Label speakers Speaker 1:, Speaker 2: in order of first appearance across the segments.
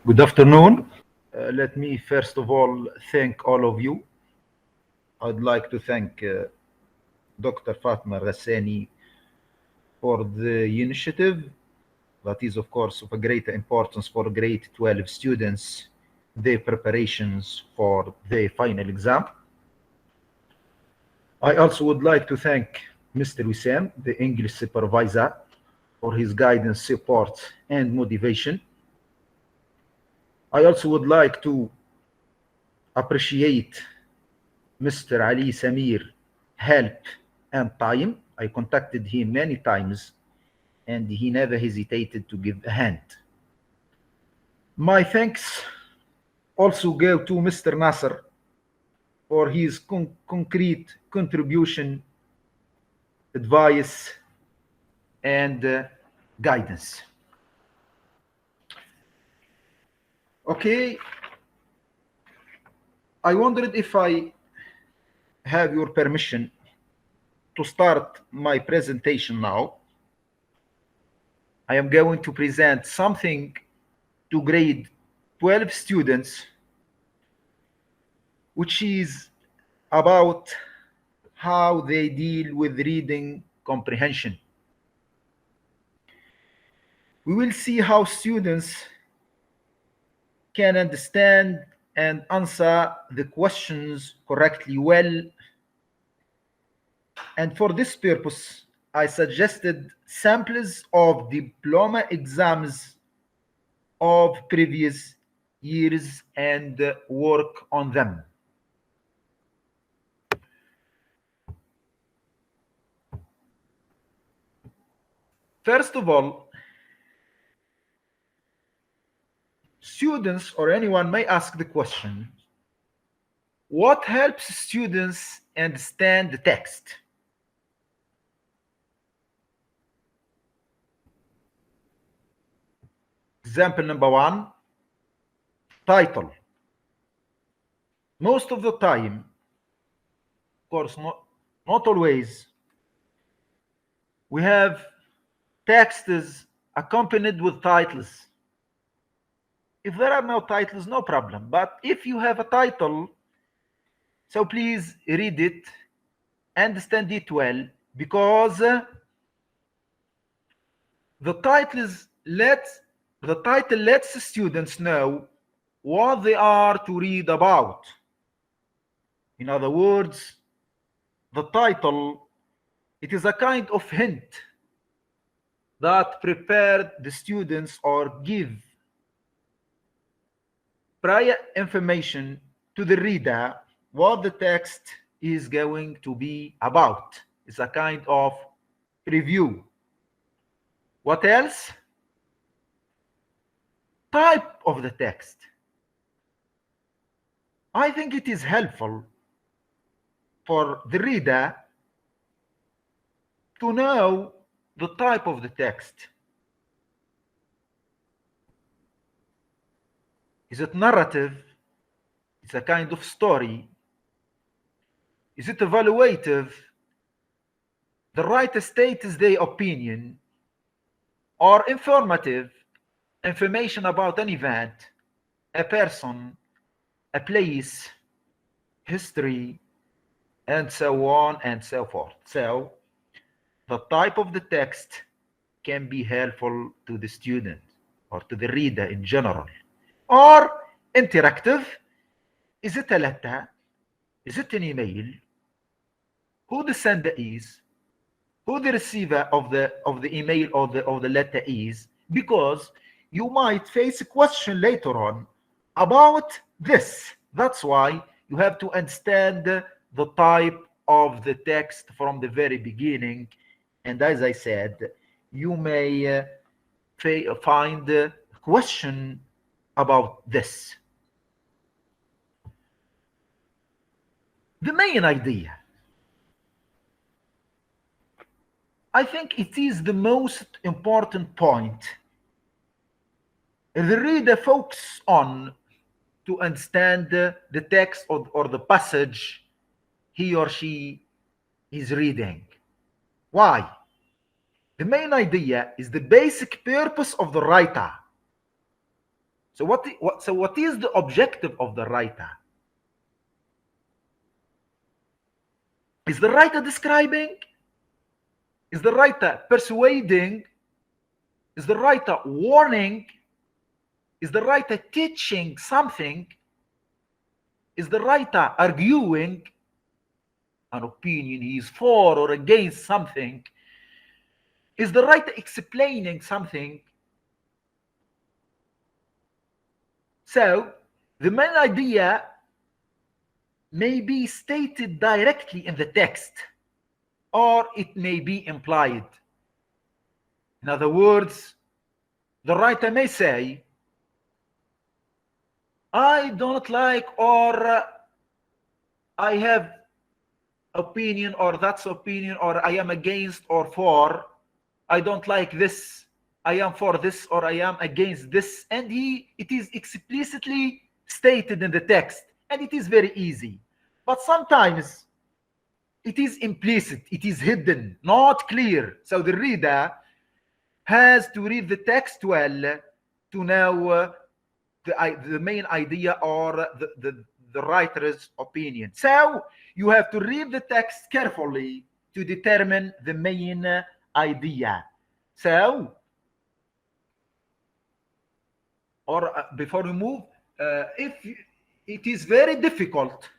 Speaker 1: Good afternoon. Let me first of all thank all of you. I'd like to thank Dr. Fatma Ghassani for the initiative that is, of course, of a great importance for grade 12 students, their preparations for their final exam. I also would like to thank Mr. Wissam, the English supervisor, for his guidance, support, and motivation. I also would like to appreciate Mr. Ali Samir help and time. I contacted him many times and he never hesitated to give a hand. My thanks also go to Mr. Nasser for his concrete contribution, advice, and guidance. Okay, I wondered if I have your permission to start my presentation now. I am going to present something to grade 12 students, which is about how they deal with reading comprehension. We will see how students can understand and answer the questions correctly well. And for this purpose, I suggested samples of diploma exams of previous years and work on them. First of all, students or anyone may ask the question, what helps students understand the text? Example number one, title. Most of the time, of course, not always, we have texts accompanied with titles. If there are no titles, no problem. But if you have a title, so please read it, understand it well, because the title lets students know what they are to read about. In other words, the title, it is a kind of hint that prepared the students or give prior information to the reader what the text is going to be about. It's a kind of preview. What else? Type of the text. I think it is helpful for the reader to know the type of the text. Is it narrative? It's a kind of story. Is it evaluative? The writer states their opinion. Or informative? Information about an event, a person, a place, history, and so on and so forth. So the type of the text can be helpful to the student or to the reader in general. Or interactive. Is it a letter? Is it an email? Who the sender is? Who the receiver of the email or the letter is? Because you might face a question later on about this. That's why you have to understand the type of the text from the very beginning. And as I said, you may find a question about this. The main idea, I think it is the most important point the reader focuses on to understand the text or the passage he or she is reading. Why? The main idea is the basic purpose of the writer. So what is the objective of the writer? Is the writer describing? Is the writer persuading? Is the writer warning? Is the writer teaching something? Is the writer arguing an opinion? He is for or against something. Is the writer explaining something? So the main idea may be stated directly in the text, or it may be implied. In other words, the writer may say, I don't like, or I have opinion, or that's opinion, or I am against or for. I don't like this, I am for this, or I am against this. And it is explicitly stated in the text, and it is very easy. But sometimes it is implicit, it is hidden, not clear. So the reader has to read the text well to know the main idea or the writer's opinion. So you have to read the text carefully to determine the main idea. So, before we move, it is very difficult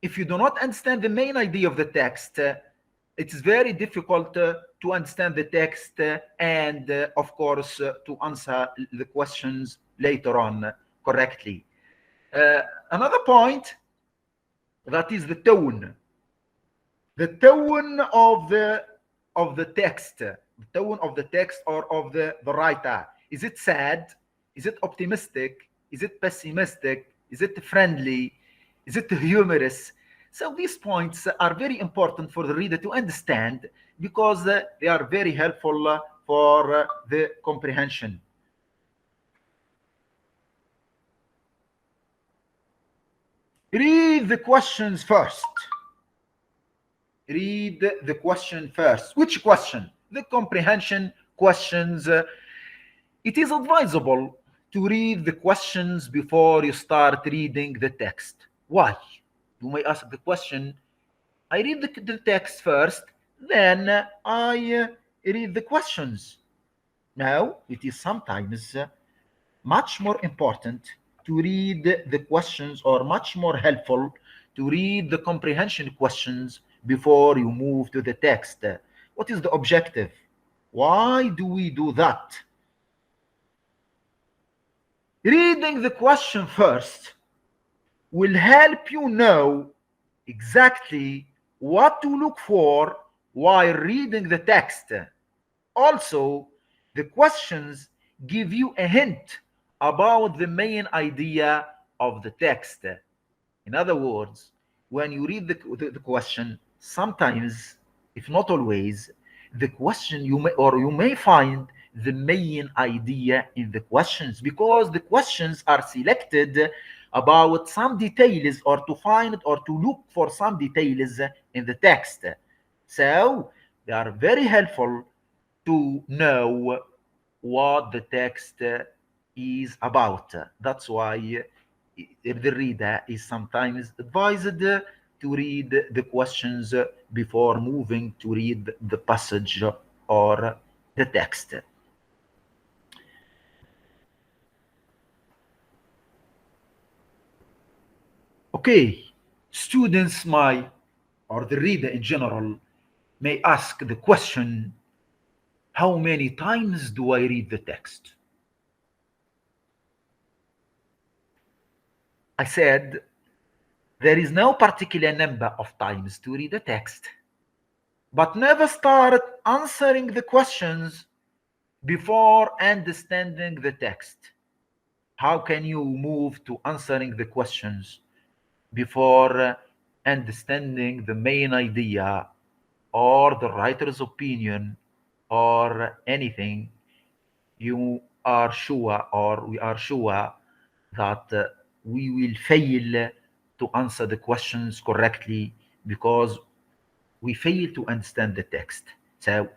Speaker 1: if you do not understand the main idea of the text. It is very difficult to understand the text and, of course, to answer the questions later on correctly. Another point, that is the tone. The tone of the text. The tone of the text or of the writer. Is it sad? Is it optimistic? Is it pessimistic? Is it friendly? Is it humorous? So these points are very important for the reader to understand, because they are very helpful for the comprehension. Read the questions first. Read the question first. Which question? The comprehension questions. It is advisable to read the questions before you start reading the text. Why? You may ask the question, I read the text first, then I read the questions. Now, it is sometimes much more important to read the questions, or much more helpful to read the comprehension questions before you move to the text. What is the objective? Why do we do that? Reading the question first will help you know exactly what to look for while reading the text. Also, the questions give you a hint about the main idea of the text. In other words, when you read the question, sometimes, if not always, the question you may find the main idea in the questions, because the questions are selected about some details, or to find or to look for some details in the text. So they are very helpful to know what the text is about. That's why the reader is sometimes advised to read the questions before moving to read the passage or the text. Okay, students or the reader in general, may ask the question, how many times do I read the text? I said, there is no particular number of times to read a text, but never start answering the questions before understanding the text. How can you move to answering the questions before understanding the main idea or the writer's opinion or anything? You are sure, or we are sure, that we will fail to answer the questions correctly because we fail to understand the text. So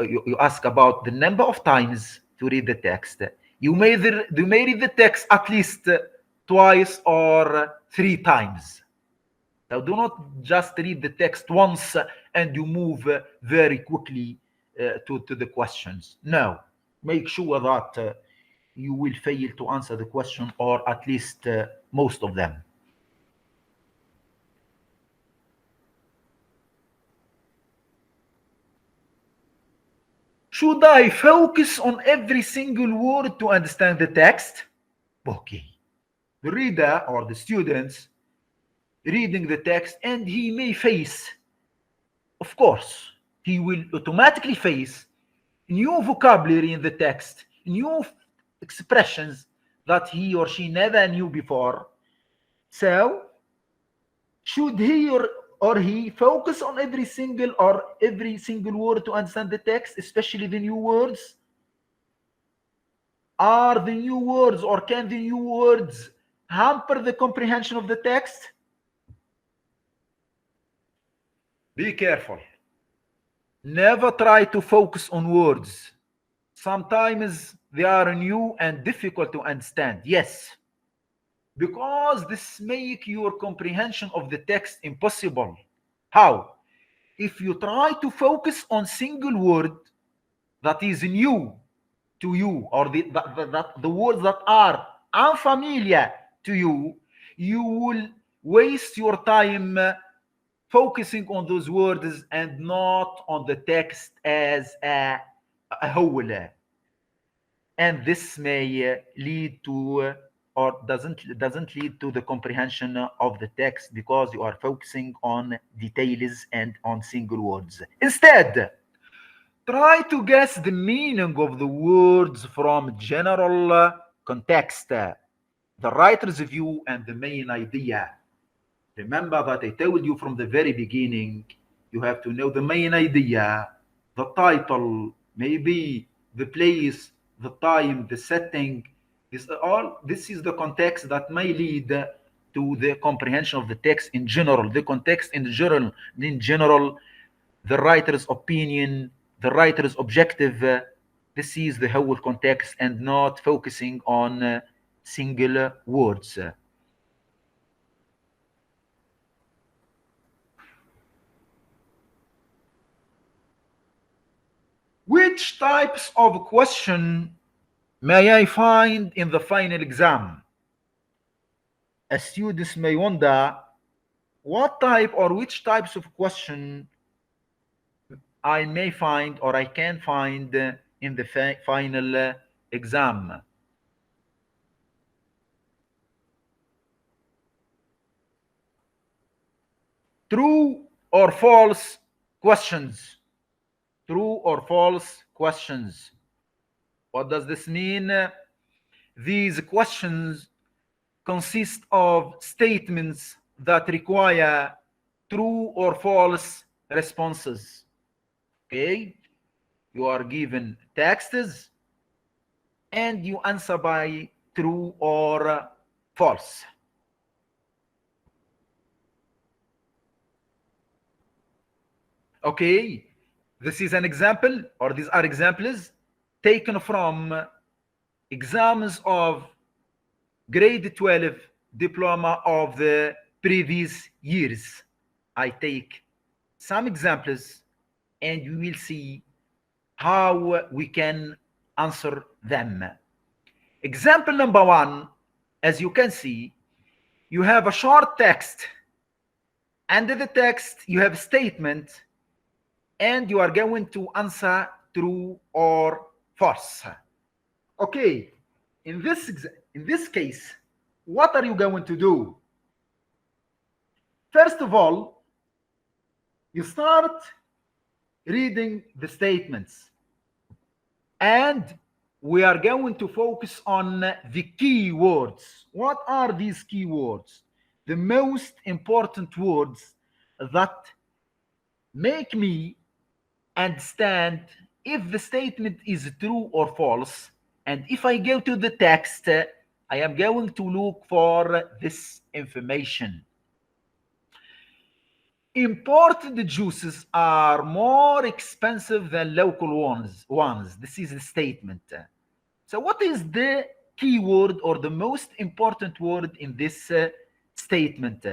Speaker 1: you ask about the number of times to read the text. You may read the text at least twice or 3 times. Now, do not just read the text once and you move very quickly to the questions. No, make sure that you will fail to answer the question, or at least most of them. Should I focus on every single word to understand the text? Okay. The reader or the students reading the text, and he may face, of course, he will automatically face new vocabulary in the text, new expressions that he or she never knew before. So, should he or he focus on every single word to understand the text, especially the new words? Are the new words, or can the new words hamper the comprehension of the text? Be careful. Never try to focus on words. Sometimes they are new and difficult to understand. Yes, because this makes your comprehension of the text impossible. How? If you try to focus on single word that is new to you, or the words that are unfamiliar to you, you will waste your time focusing on those words and not on the text as a whole. And this may lead to or doesn't lead to the comprehension of the text, because you are focusing on details and on single words. Instead, try to guess the meaning of the words from general context, the writer's view, and the main idea. Remember that I told you from the very beginning, you have to know the main idea, the title, maybe the place, the time, the setting. This is the context that may lead to the comprehension of the text in general. The context in general, the writer's opinion, the writer's objective. This is the whole context, and not focusing on single words. Which types of question may I find in the final exam? A student may wonder what type or which types of question I may find or I can find in the final exam. True or false questions. True or false questions. What does this mean? These questions consist of statements that require true or false responses. Okay? You are given texts and you answer by true or false. Okay, this is an example, or these are examples taken from exams of grade 12 diploma of the previous years. I take some examples and you will see how we can answer them. Example number 1, as you can see, you have a short text. Under the text, you have a statement, and you are going to answer true or false. Okay, in this case, what are you going to do? First of all, you start reading the statements, and we are going to focus on the key words. What are these key words? The most important words that make me understand if the statement is true or false. And if I go to the text, I am going to look for this information. Imported juices are more expensive than local ones. This is the statement. So what is the key word or the most important word in this statement?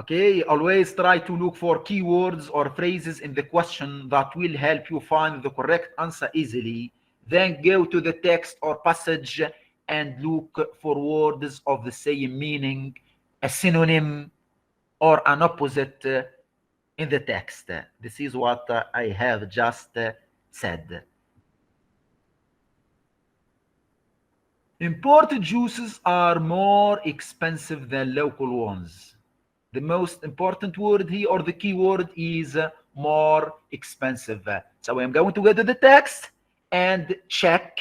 Speaker 1: Okay, always try to look for keywords or phrases in the question that will help you find the correct answer easily. Then go to the text or passage and look for words of the same meaning, a synonym, or an opposite in the text. This is what I have just said. Imported juices are more expensive than local ones. The most important word here or the key word is more expensive. So I'm going to go to the text and check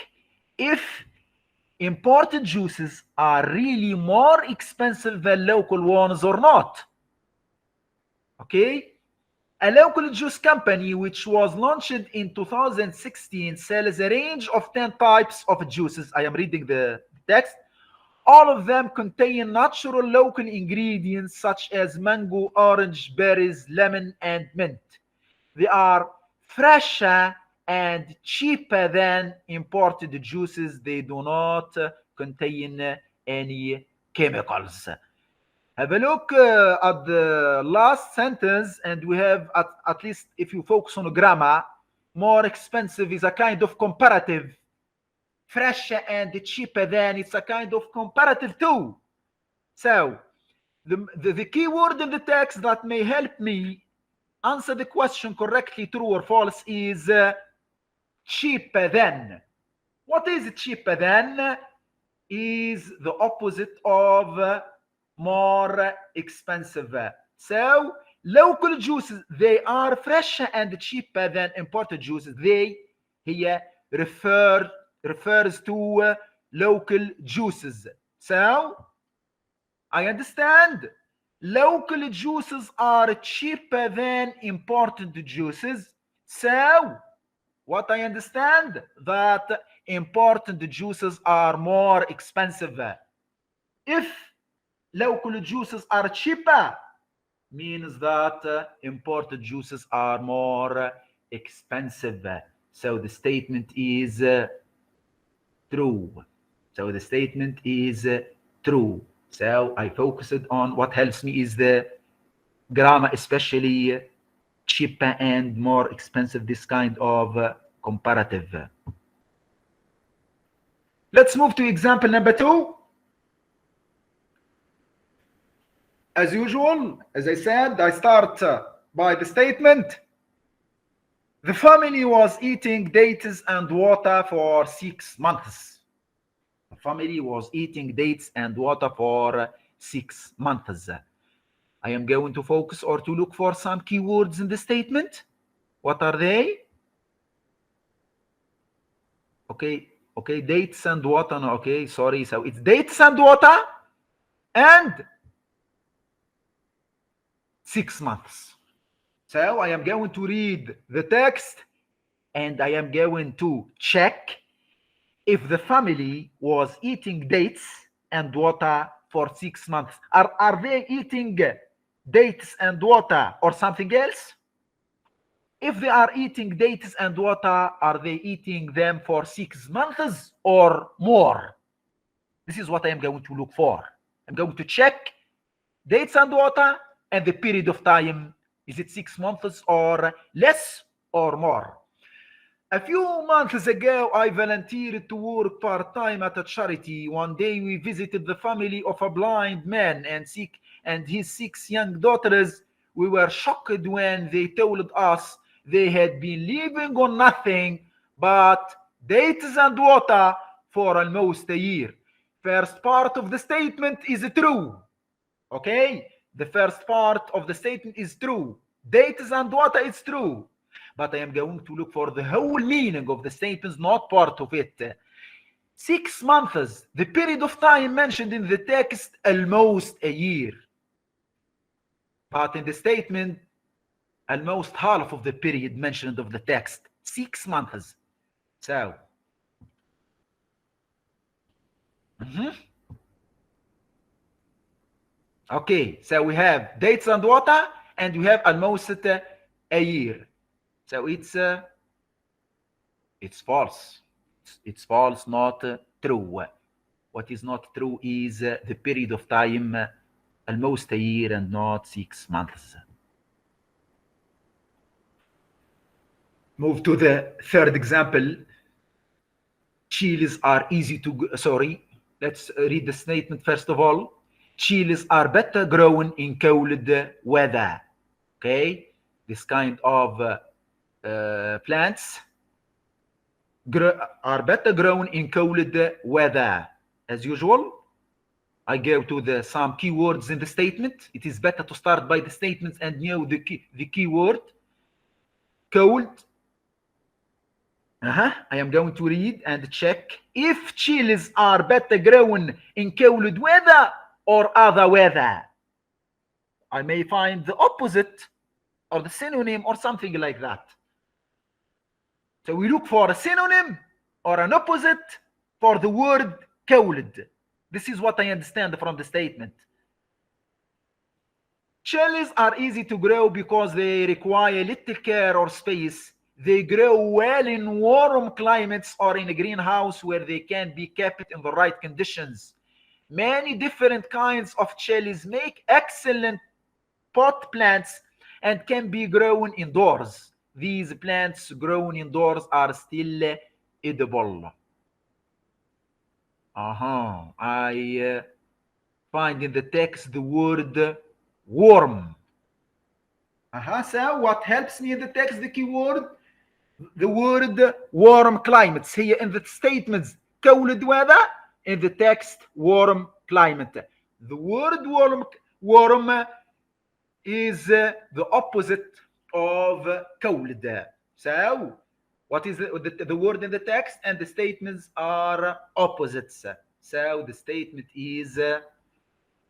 Speaker 1: if imported juices are really more expensive than local ones or not. Okay? A local juice company which was launched in 2016 sells a range of 10 types of juices. I am reading the text. All of them contain natural local ingredients such as mango, orange, berries, lemon, and mint. They are fresher and cheaper than imported juices. They do not contain any chemicals. Have a look at the last sentence, and we have, at least if you focus on grammar, more expensive is a kind of comparative. Fresher and cheaper than, it's a kind of comparative too. So the key word in the text that may help me answer the question correctly, true or false, is cheaper than. What is cheaper than? Is the opposite of more expensive. So local juices, they are fresher and cheaper than imported juices. They here refers to local juices. So I understand local juices are cheaper than imported juices. So what I understand, that imported juices are more expensive. If local juices are cheaper, means that imported juices are more expensive. So the statement is true. So the statement is true. So I focused on what helps me is the grammar, especially cheaper and more expensive, this kind of comparative. Let's move to example number 2. As usual, as I said, I start by the statement. The family was eating dates and water for 6 months. The family was eating dates and water for 6 months. I am going to focus or to look for some keywords in the statement. What are they? Okay, dates and water. No, okay, sorry. So it's dates and water and 6 months. So I am going to read the text and I am going to check if the family was eating dates and water for 6 months. Are they eating dates and water or something else? If they are eating dates and water, are they eating them for 6 months or more? This is what I am going to look for. I'm going to check dates and water and the period of time. Is it 6 months or less or more? A few months ago, I volunteered to work part-time at a charity. One day, we visited the family of a blind man and his 6 young daughters. We were shocked when they told us they had been living on nothing but dates and water for almost a year. First part of the statement is true. Okay? The first part of the statement is true. Dates and water is true. But I am going to look for the whole meaning of the statements, not part of it. 6 months, the period of time mentioned in the text, almost a year. But in the statement, almost half of the period mentioned of the text, 6 months. So, okay, so we have dates and water, and we have almost a year. So it's It's false. It's false, not true. What is not true is the period of time, almost a year and not 6 months. Move to the third example. Chilies are easy to, sorry, let's read the statement first of all. Chilies are better grown in cold weather. Okay, this kind of plants are better grown in cold weather. As usual, I go to some keywords in the statement. It is better to start by the statements and know the keyword. Cold. I am going to read and check if chilies are better grown in cold weather or other weather. I may find the opposite or the synonym or something like that. So we look for a synonym or an opposite for the word cold. This is what I understand from the statement. Chilies are easy to grow because they require little care or space. They grow well in warm climates or in a greenhouse where they can be kept in the right conditions. Many different kinds of chilies make excellent pot plants and can be grown indoors. These plants grown indoors are still edible. I find in the text the word warm. So what helps me in the text, the keyword? The word warm climates. Here in the statements, cold weather. In the text, warm climate. The word warm is the opposite of cold. So what is the word in the text? And the statements are opposites. So the statement is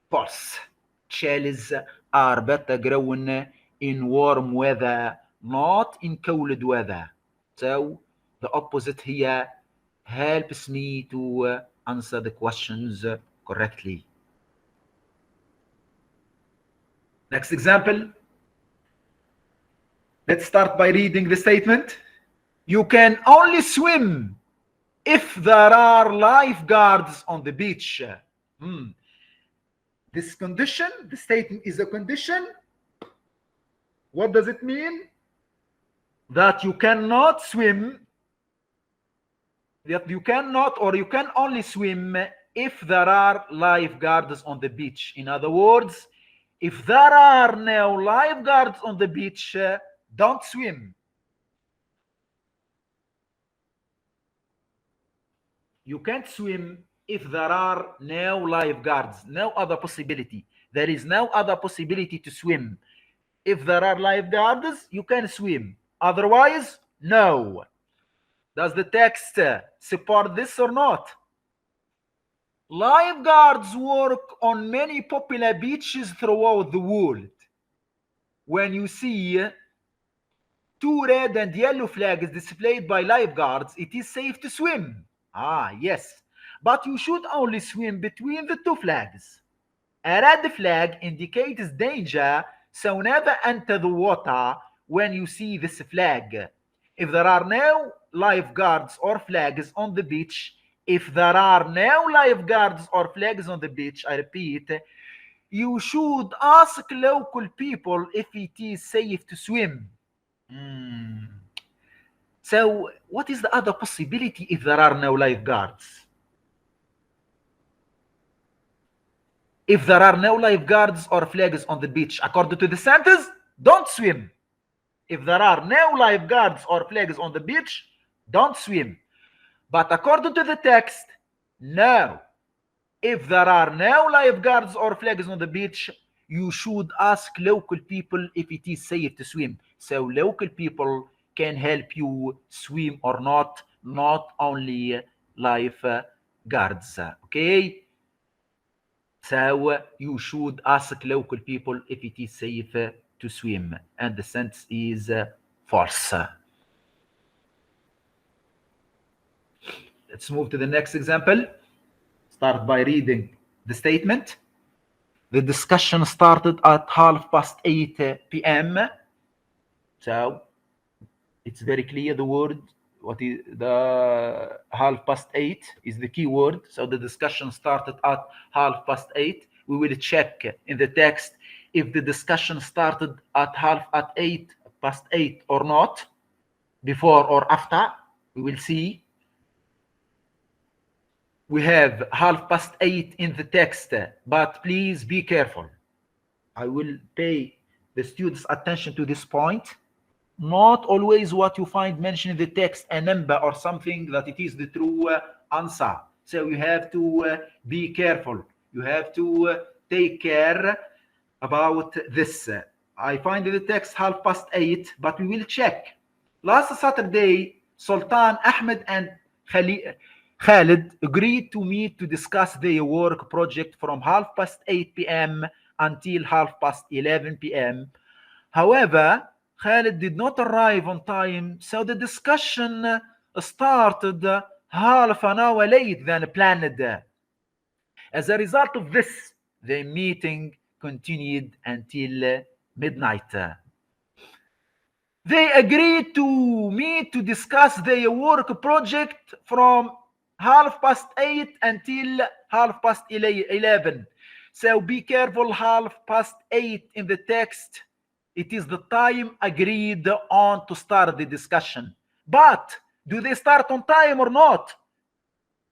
Speaker 1: false. Chilies are better grown in warm weather, not in cold weather. So the opposite here helps me to answer the questions correctly. Next example. Let's start by reading the statement. You can only swim if there are lifeguards on the beach. This condition, the statement is a condition. What does it mean? That you cannot swim, that you cannot or you can only swim if there are lifeguards on the beach. In other words, if there are no lifeguards on the beach, don't swim. You can't swim if there are no lifeguards, no other possibility. There is no other possibility to swim. If there are lifeguards, you can swim. Otherwise, no. Does the text support this or not? Lifeguards work on many popular beaches throughout the world. When you see 2 red and yellow flags displayed by lifeguards, it is safe to swim. Yes. But you should only swim between the 2 flags. A red flag indicates danger, so never enter the water when you see this flag. If there are no lifeguards or flags on the beach, if there are no lifeguards or flags on the beach, I repeat, you should ask local people if it is safe to swim. So what is the other possibility if there are no lifeguards? If there are no lifeguards or flags on the beach, according to the sentence, don't swim. If there are no lifeguards or flags on the beach, don't swim. But according to the text, no. If there are no lifeguards or flags on the beach, you should ask local people if it is safe to swim. So local people can help you swim or not only lifeguards. Okay? So you should ask local people if it is safe to swim. And the sentence is false. Let's move to the next example. Start by reading the statement. The discussion started at 8:30 p.m. So it's very clear the word what is the 8:30 is the key word. So the discussion started at 8:30. We will check in the text if the discussion started at 8:08 or not, before or after. We will see. We have 8:30 in the text, but please be careful. I will pay the students' attention to this point. Not always what you find mentioned in the text, a number or something, that it is the true answer. So you have to be careful. You have to take care about this. I find in the text 8:30, but we will check. Last Saturday, Sultan, Ahmed, and Khalid agreed to meet to discuss their work project from 8:30 p.m. until 11:30 p.m. However, Khalid did not arrive on time, so the discussion started half an hour late than planned. As a result of this, the meeting continued until midnight. They agreed to meet to discuss their work project from 8:30 until 11:30. So be careful, 8:30 in the text. It is the time agreed on to start the discussion. But do they start on time or not?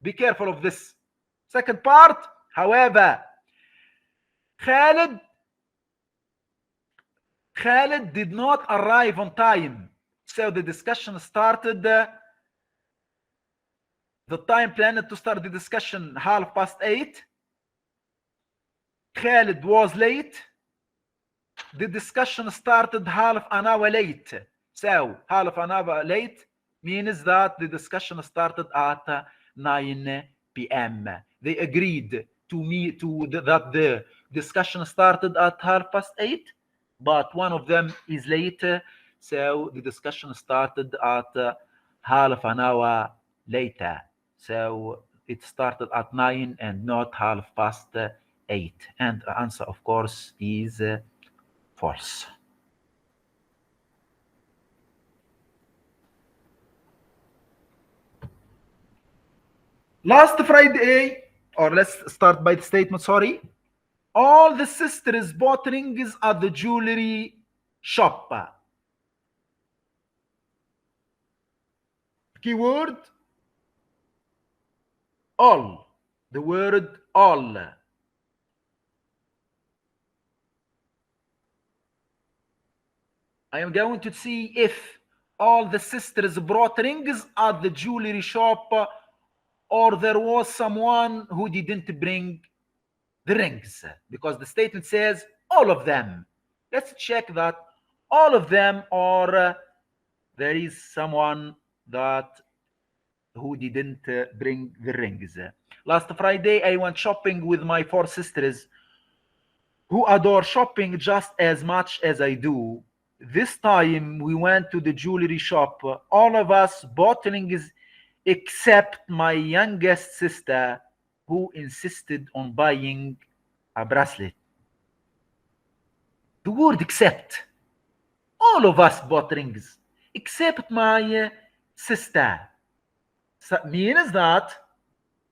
Speaker 1: Be careful of this. Second part, however, Khalid did not arrive on time. So the discussion started, the time planned to start the discussion 8:30. Khalid was late. The discussion started half an hour late. So half an hour late means that the discussion started at 9 p.m. They agreed to meet that the discussion started at 8:30, but one of them is late, so the discussion started at half an hour later. So it started at 9 and not 8:30. And the answer, of course, is false. Last Friday, or let's start by the statement, sorry. All the sisters bought rings at the jewelry shop. Keyword, all. The word all. I am going to see if all the sisters brought rings at the jewelry shop, or there was someone who didn't bring the rings, because the statement says all of them. Let's check that all of them, or there is someone that who didn't bring the rings. Last Friday, I went shopping with my 4 sisters who adore shopping just as much as I do. This time we went to the jewelry shop. All of us bought rings except my youngest sister, who insisted on buying a bracelet. The word except. All of us bought rings except my sister. So means that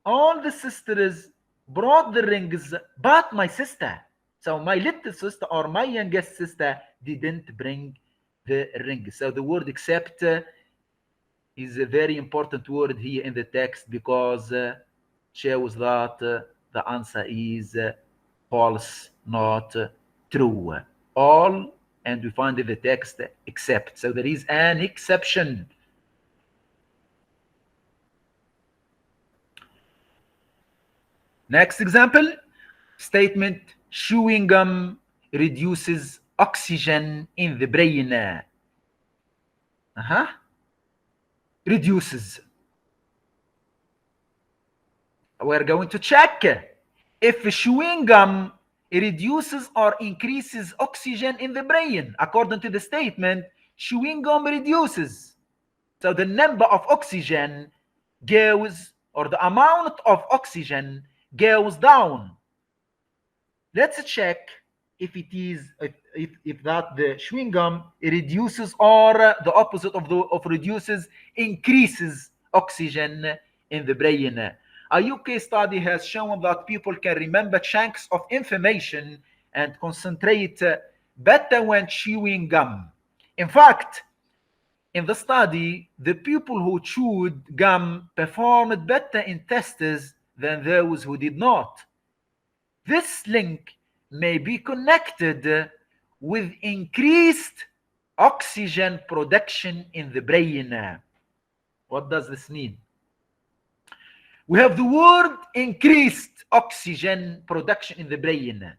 Speaker 1: all the sisters brought the rings but my sister. So my little sister or my youngest sister didn't bring the ring. So the word except is a very important word here in the text, because shows that the answer is false, not true. All, and we find in the text except. So there is an exception. Next example, statement, chewing gum reduces oxygen in the brain. Reduces. We're going to check if chewing gum reduces or increases oxygen in the brain. According to the statement, chewing gum reduces. So the number of oxygen goes, or the amount of oxygen goes down. Let's check if that the chewing gum reduces, or the opposite of reduces, increases oxygen in the brain. A UK study has shown that people can remember chunks of information and concentrate better when chewing gum. In fact, in the study, the people who chewed gum performed better in tests than those who did not. This link may be connected with increased oxygen production in the brain. What does this mean? We have the word increased oxygen production in the brain.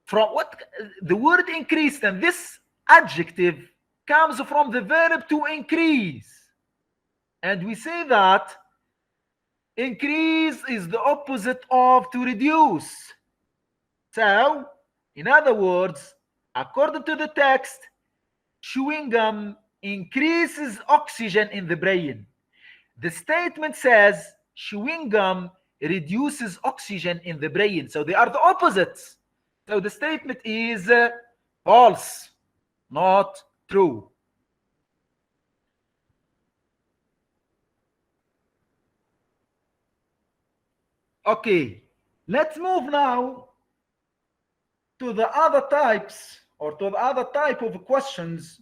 Speaker 1: From what the word increased, and this adjective comes from the verb to increase. And we say that increase is the opposite of to reduce. So, in other words, according to the text, chewing gum increases oxygen in the brain. The statement says chewing gum reduces oxygen in the brain. So they are the opposites. So the statement is false, not true. Okay, let's move now to the other types, or to the other type of questions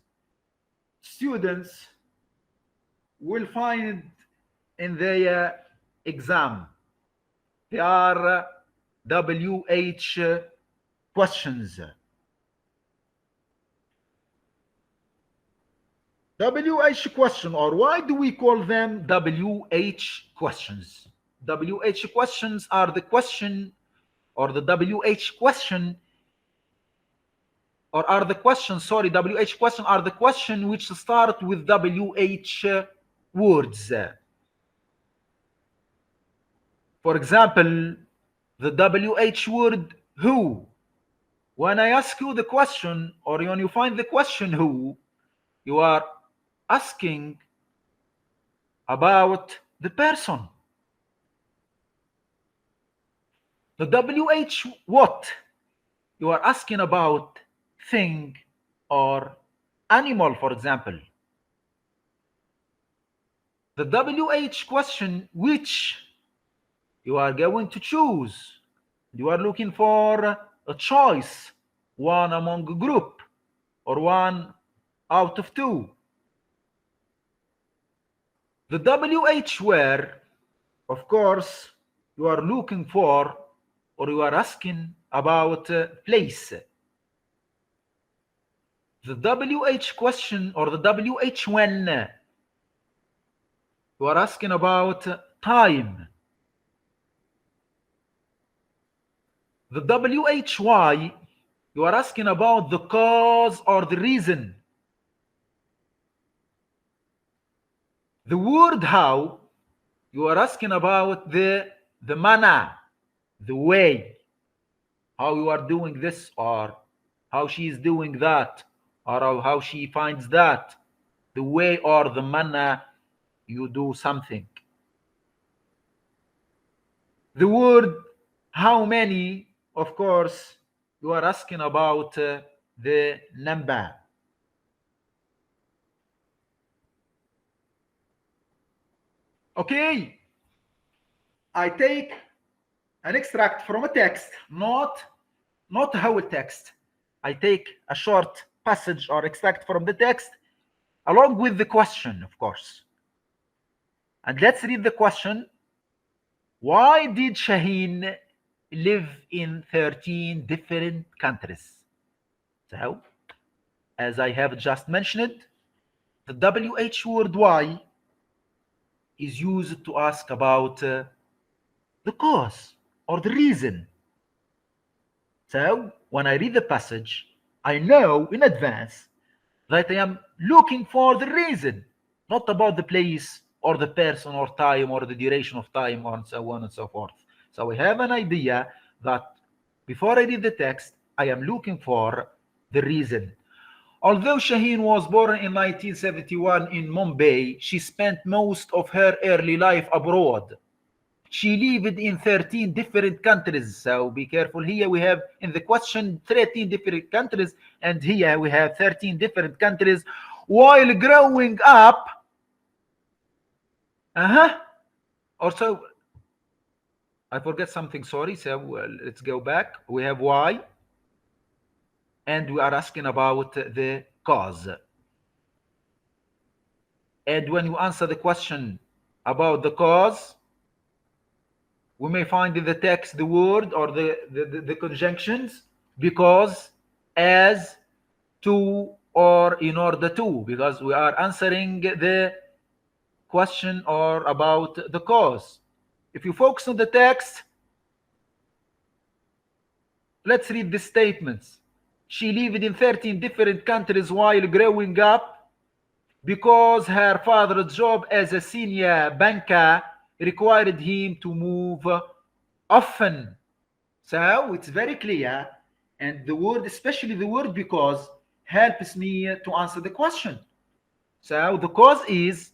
Speaker 1: students will find in their exam. They are WH questions. WH question, or why do we call them WH questions? WH questions are the question, or the WH question, or are the questions, sorry, WH question are the question which start with WH words. For example, the WH word who. When I ask you the question, or when you find the question who, you are asking about the person. The WH what, you are asking about thing or animal, for example. The WH question which, you are going to choose. You are looking for a choice, one among a group, or one out of two. The WH where, of course, you are looking for, or you are asking about place. The WH question, or the WH when, you are asking about time. The WHY, you are asking about the cause or the reason. The word how, you are asking about the manner, the way, how you are doing this, or how she is doing that, or how she finds that, the way or the manner you do something. The word how many, of course, you are asking about the number. Okay, I take an extract from a text, not a whole text. I take a short passage or extract from the text along with the question, of course. And let's read the question. Why did Shaheen live in 13 different countries? So, as I have just mentioned, the WH word why is used to ask about the cause or the reason. So, when I read the passage, I know in advance that I am looking for the reason, not about the place or the person or time or the duration of time or so on and so forth. So I have an idea that before I read the text, I am looking for the reason. Although Shaheen was born in 1971 in Mumbai, she spent most of her early life abroad. She lived in 13 different countries. So be careful. Here we have in the question 13 different countries, and here we have 13 different countries. While growing up, also, I forget something, sorry. So let's go back. We have why, and we are asking about the cause. And when you answer the question about the cause, we may find in the text the word or the conjunctions because, as, to, or in order to, because we are answering the question or about the cause. If you focus on the text, let's read the statements. She lived in 13 different countries while growing up because her father's job as a senior banker required him to move often. So it's very clear, and the word, especially the word because, helps me to answer the question. So the cause is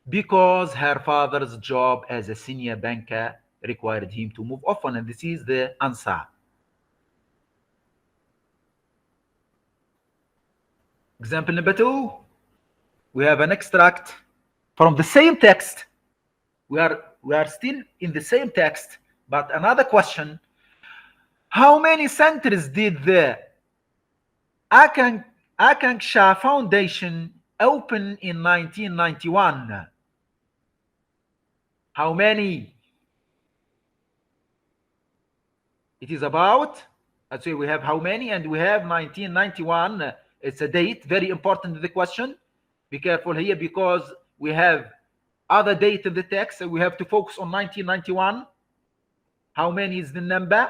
Speaker 1: because her father's job as a senior banker required him to move often, and this is the answer. Example number 2, we have an extract from the same text. We are still in the same text, but another question. How many centers did the Akanksha Foundation open in 1991? How many? It is about, actually we have how many and we have 1991. It's a date, very important in the question. Be careful here because we have other date in the text, so we have to focus on 1991. How many is the number?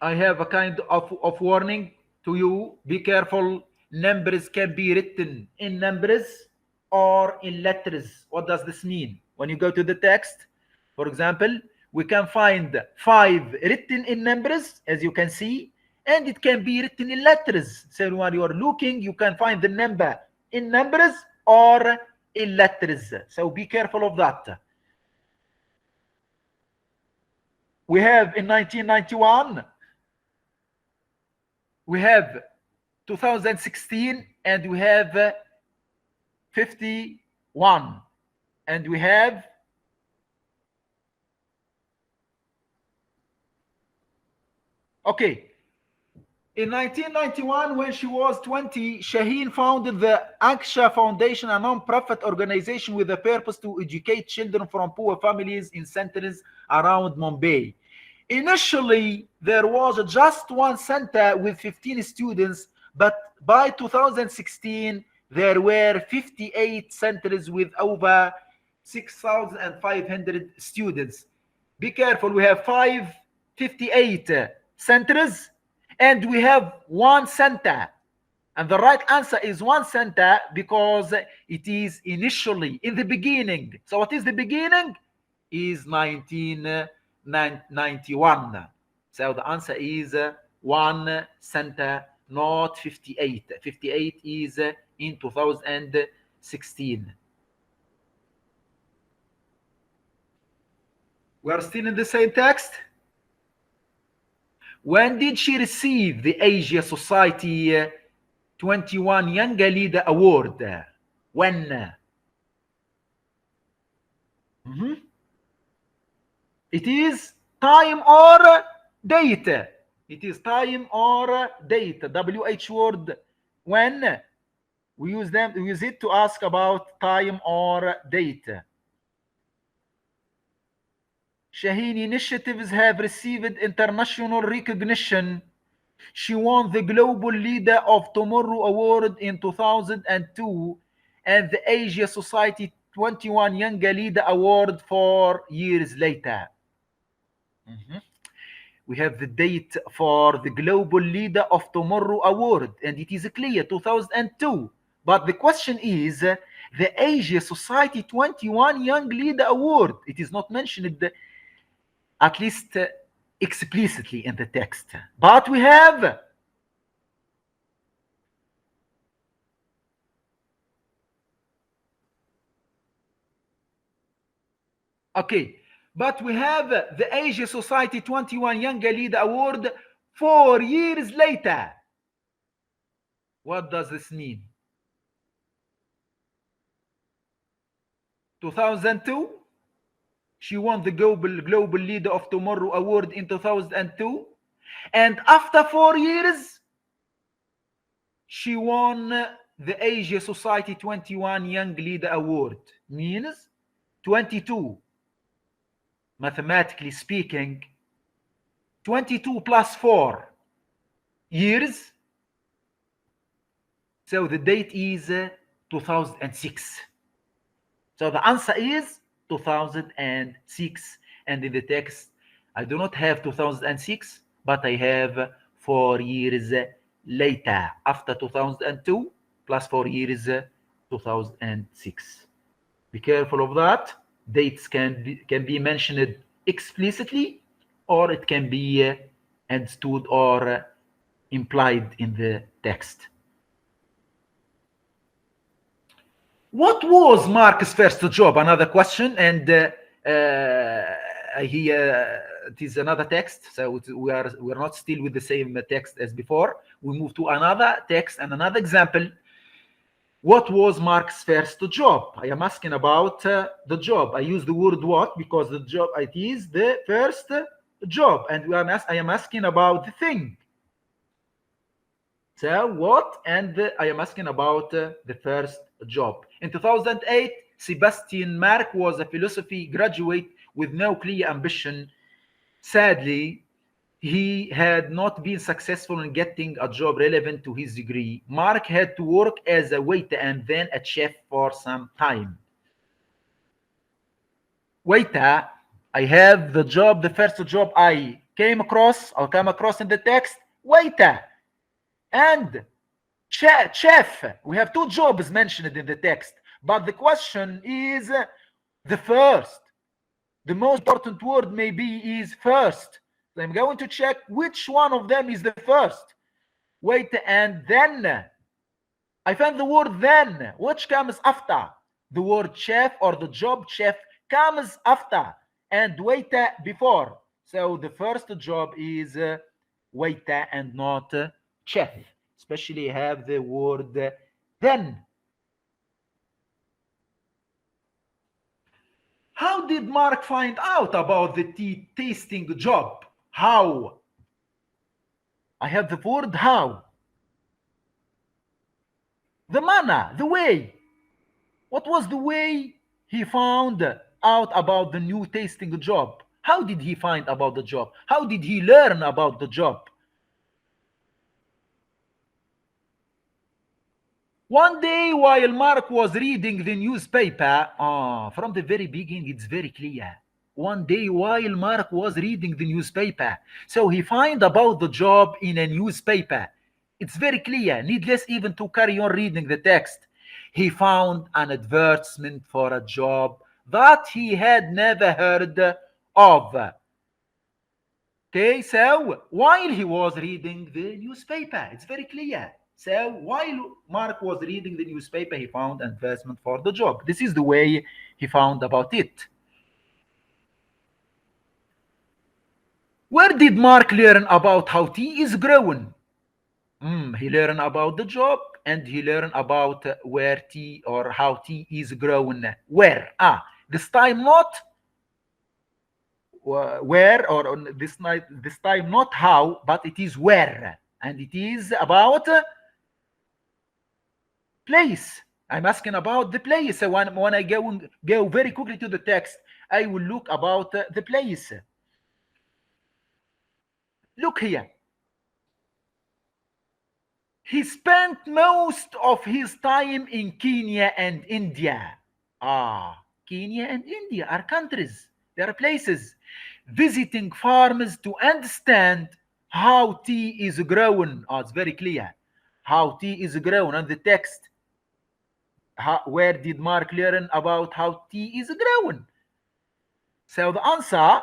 Speaker 1: I have a kind of warning to you. Be careful. Numbers can be written in numbers or in letters. What does this mean? When you go to the text, for example, we can find 5 written in numbers, as you can see, and it can be written in letters. So when you are looking, you can find the number in numbers or in letters. So be careful of that. We have in 1991, we have 2016, and we have 51, and we have okay. In 1991, when she was 20, Shaheen founded the Aksha Foundation, a non-profit organization with the purpose to educate children from poor families in centers around Mumbai. Initially, there was just one center with 15 students, but by 2016, there were 58 centers with over 6,500 students. Be careful, we have 58 centers, and we have one center. And the right answer is one center because it is initially, in the beginning. So what is the beginning? Is 1991. So the answer is one center, not 58. 58 is in 2016. We are still in the same text. When did she receive the Asia Society 21 Young Leader Award? When? It is time or date. It is time or date. WH word. When? We use it to ask about time or date. Shaheen initiatives have received international recognition. She won the Global Leader of Tomorrow Award in 2002 and the Asia Society 21 Young Leader Award 4 years later. We have the date for the Global Leader of Tomorrow Award, and it is clear, 2002. But the question is, the Asia Society 21 Young Leader Award. It is not mentioned, at least explicitly in the text. But we have Okay, but we have the Asia Society 21 Young Leader Award 4 years later. What does this mean? 2002, she won the Global Leader of Tomorrow Award in 2002, and after 4 years, she won the Asia Society 21 Young Leader Award. Means 22, mathematically speaking, 22 plus 4 years. So the date is 2006. So the answer is 2006. And in the text, I do not have 2006, but I have 4 years later. After 2002 plus 4 years, 2006. Be careful of that. Dates can be mentioned explicitly, or it can be understood or implied in the text. What was Mark's first job? Another question, and it is another text, so we're not still with the same text as before. We move to another text and another example. What was Mark's first job? I am asking about the job. I use the word what because the job, it is the first job, and I am asking about the thing. So what? And I am asking about the first job. In 2008, Sebastian Mark was a philosophy graduate with no clear ambition. Sadly, he had not been successful in getting a job relevant to his degree. Mark had to work as a waiter and then a chef for some time. Waiter, I have the job, the first job I came across in the text, waiter. And chef, we have 2 jobs mentioned in the text, but the question is the first. The most important word maybe is first. So I'm going to check which one of them is the first. Wait, and then I found the word then, which comes after. The word chef or the job chef comes after, and waiter before. So the first job is waiter and not chef. Especially have the word then. How did Mark find out about the tea tasting job? How? I have the word how. The manner, the way. What was the way he found out about the new tasting job? How did he find about the job? How did he learn about the job? One day while Mark was reading the newspaper, from the very beginning it's very clear. One day while Mark was reading the newspaper, so he find about the job in a newspaper. It's very clear, needless even to carry on reading the text. He found an advertisement for a job that he had never heard of. Okay, so while he was reading the newspaper, it's very clear. So while Mark was reading the newspaper, he found an advertisement for the job. This is the way he found about it. Where did Mark learn about how tea is grown? He learned about the job and he learned about where tea or how tea is grown. Where? This time not where, or this time not how, but it is where, and it is about place. I'm asking about the place. So when I go very quickly to the text, I will look about the place. Look here. He spent most of his time in Kenya and India. Kenya and India are countries. They are places. Visiting farms to understand how tea is grown. It's very clear. How tea is grown. And the text. Where did Mark learn about how tea is grown? So the answer,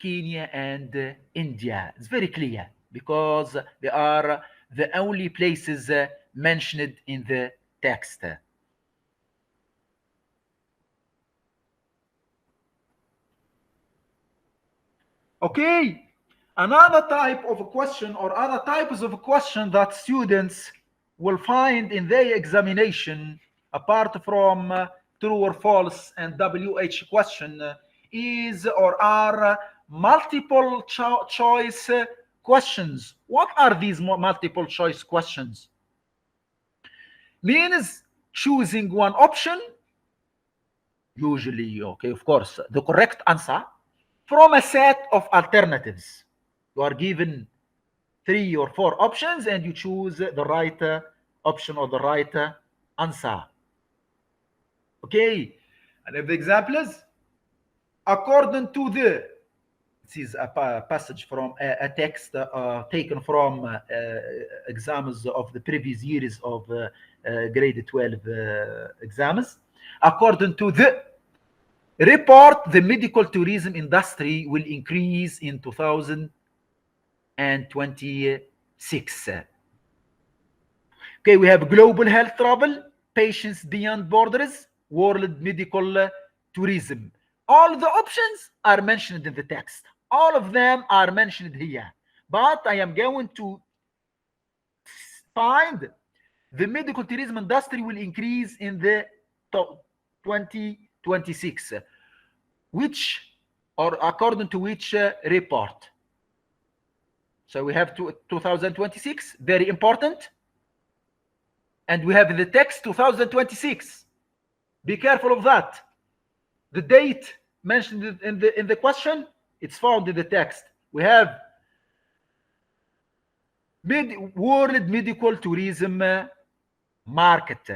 Speaker 1: Kenya and India. It's very clear because they are the only places mentioned in the text. Okay, another type of a question or other types of a question that students will find in their examination, apart from true or false and WH question, is or are multiple choice questions. What are these multiple choice questions? Means choosing one option, usually, okay, of course, the correct answer from a set of alternatives. You are given 3 or 4 options and you choose the right option or the right answer. Okay, and if the example is according to the, this is a passage from a text taken from exams of the previous years of grade 12 exams. According to the report, the medical tourism industry will increase in 2026. Okay, we have global health travel, patients beyond borders, world medical tourism. All the options are mentioned in the text. All of them are mentioned here. But I am going to find the medical tourism industry will increase in the 2026. Which, or according to which report? So we have 2026, very important. And we have the text 2026. Be careful of that. The date mentioned in the question, it's found in the text. We have World Medical Tourism Market.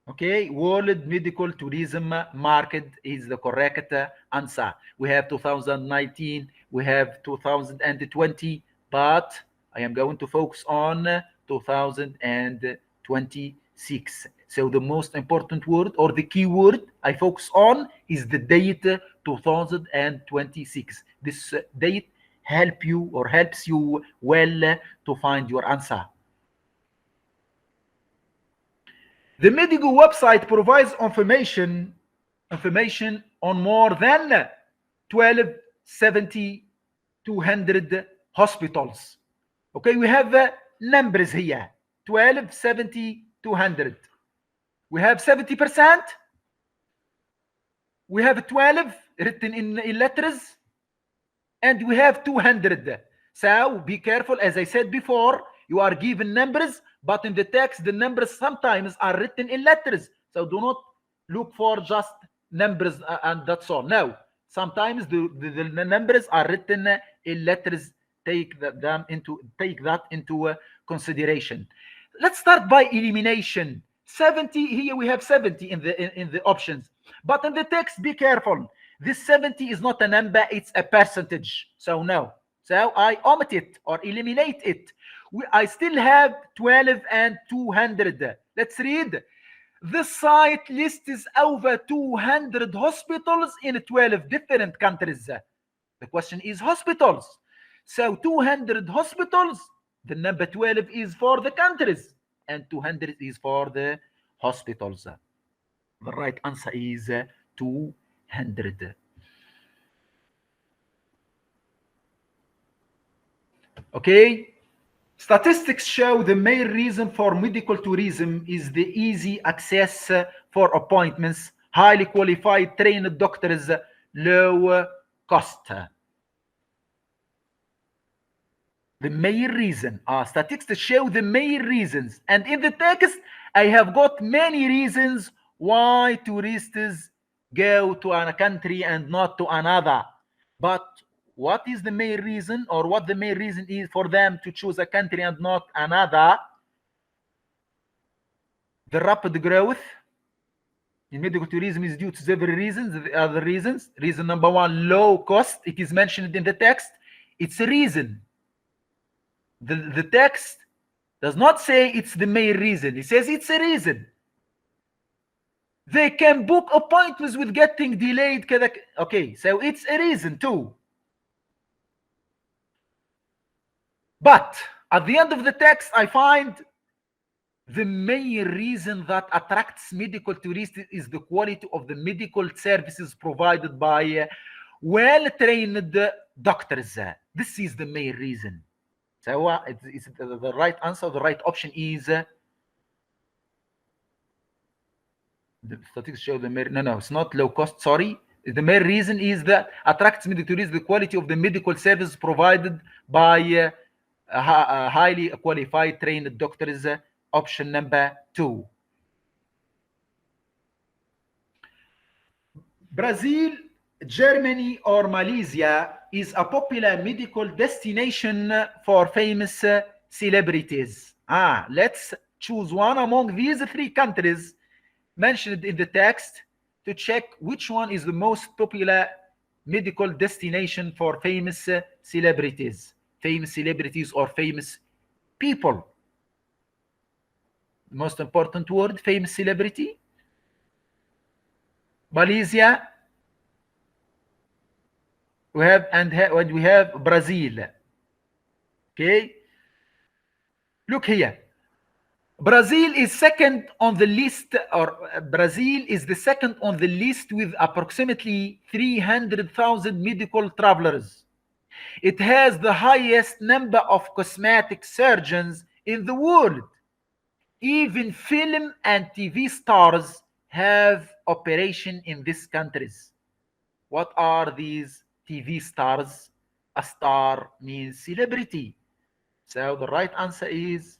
Speaker 1: Okay, World Medical Tourism Market is the correct answer. We have 2019, we have 2020, but I am going to focus on 2026. So the most important word or the key word I focus on is the date 2026. This date helps you well to find your answer. The medical website provides information on more than 12,200 hospitals. Okay, we have numbers here, 12,200. We have 70%. We have 12 written in letters. And we have 200. So be careful. As I said before, you are given numbers, but in the text, the numbers sometimes are written in letters. So do not look for just numbers and that's all. No, sometimes the numbers are written in letters. Take that into consideration. Let's start by elimination. 70, here we have 70 in the options, but in the text, be careful. This 70 is not a number, it's a percentage. So no. So I omit it or eliminate it. I still have 12 and 200. Let's read. The site lists over 200 hospitals in 12 different countries. The question is hospitals. So 200 hospitals, the number 12 is for the countries and 200 is for the hospitals. The right answer is 200. Okay. Statistics show the main reason for medical tourism is the easy access for appointments, highly qualified trained doctors, low cost. The main reason, statistics show the main reasons. And in the text, I have got many reasons why tourists go to a country and not to another. But what is the main reason, or what the main reason is for them to choose a country and not another? The rapid growth in medical tourism is due to several reasons. The other reasons, reason number one, low cost. It is mentioned in the text. It's a reason. The text does not say it's the main reason. It says it's a reason. They can book appointments with getting delayed. Okay, so it's a reason too. But at the end of the text, I find the main reason that attracts medical tourists is the quality of the medical services provided by well-trained doctors. This is the main reason. So it's the right answer, the right option is the statistics show the main, no, it's not low cost, sorry. The main reason is that attracts medical tourism, the quality of the medical services provided by highly qualified trained doctors. Option number 2. Brazil, Germany, or Malaysia is a popular medical destination for famous celebrities. Let's choose one among these 3 countries mentioned in the text to check which one is the most popular medical destination for famous celebrities. Famous celebrities or famous people. Most important word, famous celebrity. Malaysia, we have Brazil. Okay, look here. Brazil is second on the list, or Brazil is the second on the list with approximately 300,000 medical travelers. It has the highest number of cosmetic surgeons in the world. Even film and TV stars have operation in these countries. What are these TV stars? A star means celebrity. So the right answer is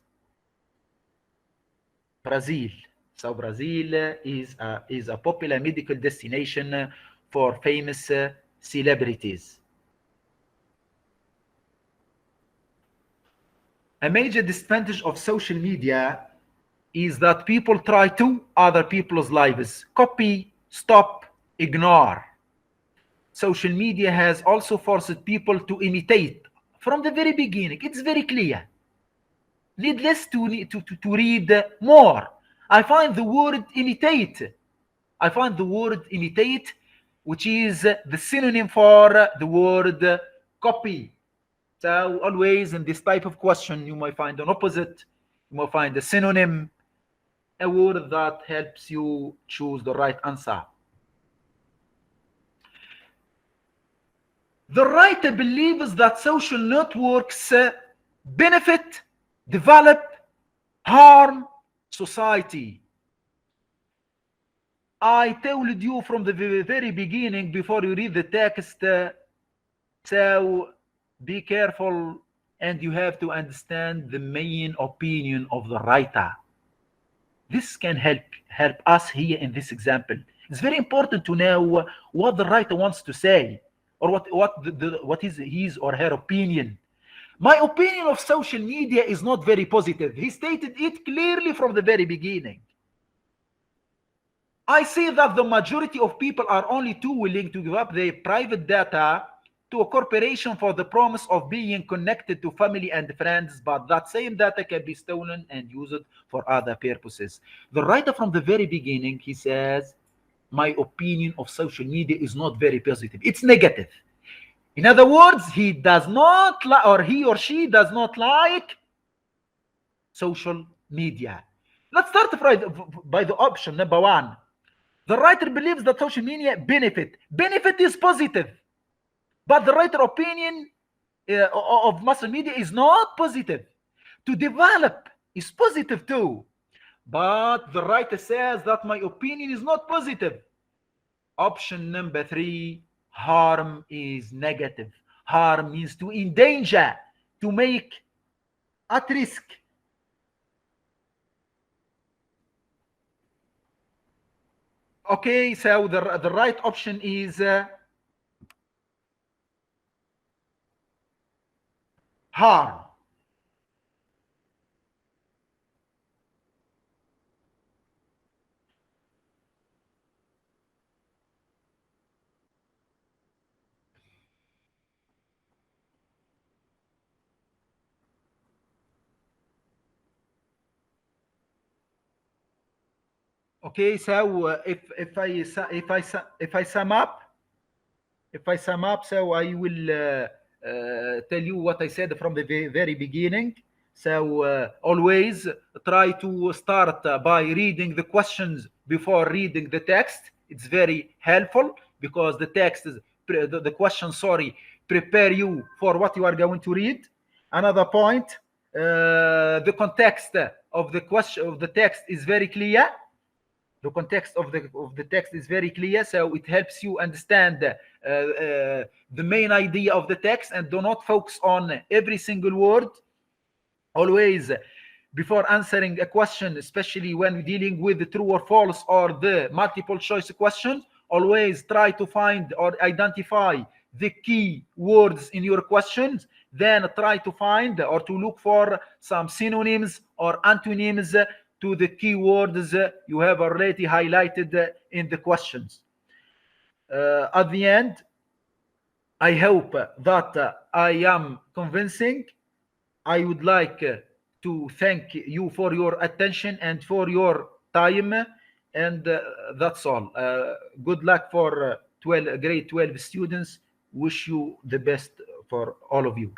Speaker 1: Brazil. So Brazil is a popular medical destination for famous celebrities. A major disadvantage of social media is that people try to other people's lives. Copy, stop, ignore. Social media has also forced people to imitate from the very beginning. It's very clear. Needless to read more. I find the word imitate. Which is the synonym for the word copy. So always in this type of question, you might find an opposite, you might find a synonym, a word that helps you choose the right answer. The writer believes that social networks benefit, develop, harm society. I told you from the very beginning before you read the text, so be careful and you have to understand the main opinion of the writer. This can help us here in this example. It's very important to know what the writer wants to say, or what is his or her opinion. My opinion of social media is not very positive. He stated it clearly from the very beginning. I see that the majority of people are only too willing to give up their private data to a corporation for the promise of being connected to family and friends, but that same data can be stolen and used for other purposes. The writer from the very beginning, he says, my opinion of social media is not very positive. It's negative. In other words, he does not like, or he or she does not like social media. Let's start by the option number 1. The writer believes that social media benefit. Benefit is positive. But the writer opinion of mass media is not positive. To develop is positive too. But the writer says that my opinion is not positive. Option number 3, harm is negative. Harm means to endanger, to make at risk. Okay, so the right option is harm. Okay, so if I sum up, so I will tell you what I said from the very beginning. So always try to start by reading the questions before reading the text. It's very helpful because the text the question, sorry, prepare you for what you are going to read. Another point, the context of the question of the text is very clear. The context of the text is very clear, so it helps you understand the main idea of the text and do not focus on every single word. Always, before answering a question, especially when dealing with the true or false or the multiple choice question, always try to find or identify the key words in your questions. Then try to find or to look for some synonyms or antonyms to the keywords you have already highlighted in the questions. At the end, I hope that I am convincing. I would like to thank you for your attention and for your time, and that's all. Good luck for grade 12 students. Wish you the best for all of you.